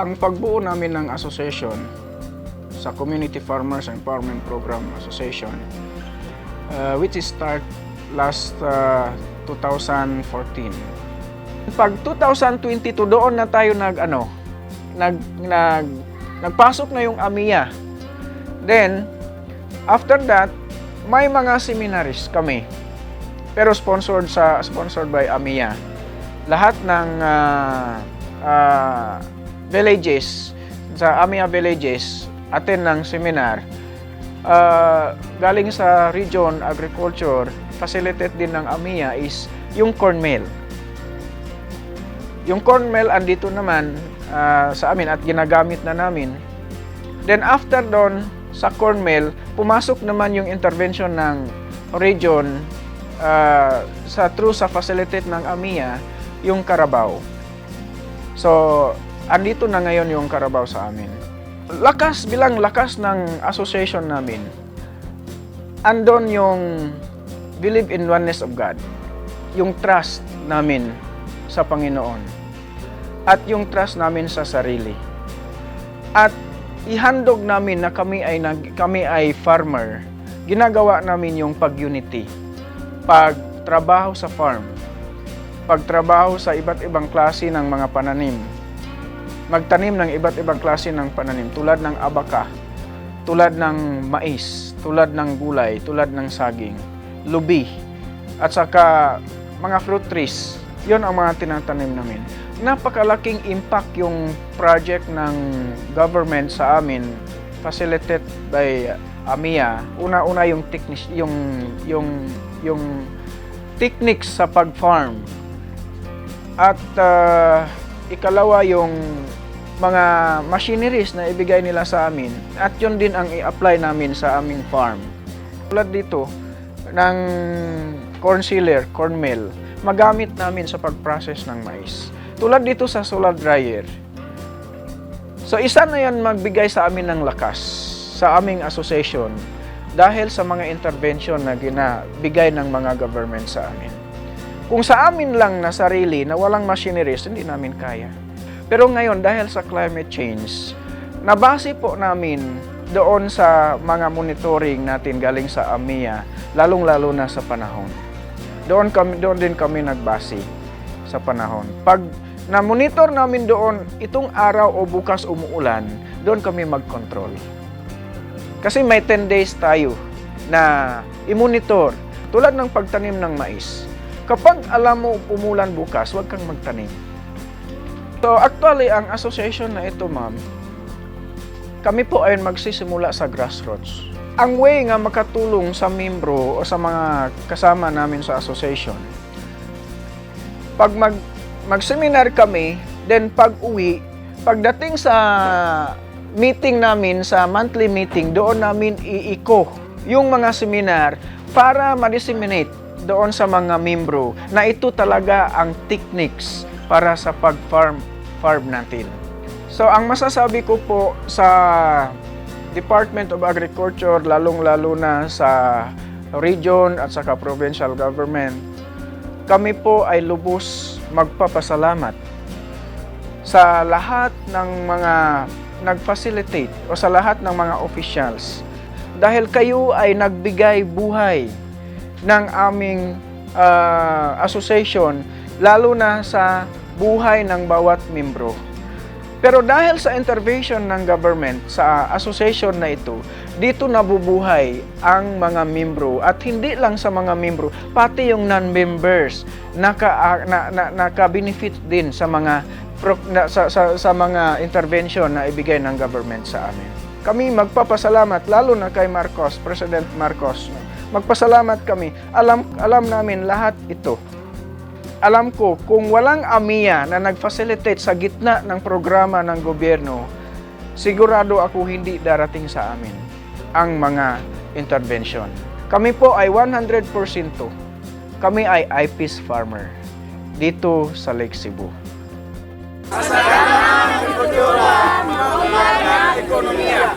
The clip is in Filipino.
ang pagbuo namin ng association sa Community Farmers Empowerment Program Association, which is start last 2014. Pag 2022 doon na tayo nagpasok na yung AMIA. Then after that, may mga seminaries kami. Pero sponsored by AMIA. Lahat ng villages sa AMIA villages attend ng seminar. Galing sa region agriculture, facilitate din ng AMIA is yung corn mill. Yung corn mill andito naman sa amin at ginagamit na namin. Then after doon sa corn mill, pumasok naman yung intervention ng region sa facilitate ng AMIA, yung Carabao. So, andito na ngayon yung Carabao sa amin. Bilang lakas ng association namin, andon yung believe in oneness of God, yung trust namin sa Panginoon, at yung trust namin sa sarili. At ihandog namin na kami ay farmer. Ginagawa namin yung pag-unity, pagtrabaho sa farm, pagtrabaho sa iba't ibang klase ng mga pananim, magtanim ng iba't ibang klase ng pananim tulad ng abaka, tulad ng mais, tulad ng gulay, tulad ng saging, lubi, at saka mga fruit trees. Yun ang mga tinatanim namin. Napakalaking impact yung project ng government sa amin, facilitated by AMIA. Una-una yung techniques sa pag-farm. At ikalawa yung mga machineries na ibigay nila sa amin. At yun din ang i-apply namin sa aming farm. Tulad dito ng corn sealer, corn mill, magamit namin sa pag-process ng mais. Tulad dito sa solar dryer. So isa na yan magbigay sa amin ng lakas sa aming association dahil sa mga intervention na ginabigay ng mga government sa amin. Kung sa amin lang na sarili na walang machineries, hindi namin kaya. Pero ngayon dahil sa climate change, nabase po namin doon sa mga monitoring natin galing sa AMIA, lalong-lalo na sa panahon. Doon din kami nagbase sa panahon. Pag na-monitor namin doon, itong araw o bukas umuulan, doon kami mag-control. Kasi may 10 days tayo na i-monitor. Tulad ng pagtanim ng mais. Kapag alam mo umulan bukas, huwag kang magtanim. So actually, ang association na ito, ma'am, kami po ay magsisimula sa grassroots. Ang way nga makatulong sa membro o sa mga kasama namin sa association, pag mag-seminar kami, then pag-uwi, pagdating sa meeting namin, sa monthly meeting, doon namin iiko yung mga seminar para ma-disseminate doon sa mga membro na ito talaga ang techniques para sa pag-farm natin. So, ang masasabi ko po sa Department of Agriculture, lalong-lalo na sa region at saka provincial government, kami po ay lubos magpapasalamat sa lahat ng mga nag-facilitate o sa lahat ng mga officials dahil kayo ay nagbigay buhay ng aming association, lalo na sa buhay ng bawat membro. Pero dahil sa intervention ng government sa association na ito, dito nabubuhay ang mga membro at hindi lang sa mga membro, pati yung non-members naka-benefit din sa mga sa mga intervention na ibigay ng government sa amin. Kami magpapasalamat lalo na kay Marcos, President Marcos. Magpasalamat kami. Alam namin lahat ito. Alam ko, kung walang AMIA na nag-facilitate sa gitna ng programa ng gobyerno, sigurado ako hindi darating sa amin ang mga intervention. Kami po ay 100%. Kami ay I-Peace farmer dito sa Lake Cebu. Sa ng agrikultura, maunlad ng ekonomiya.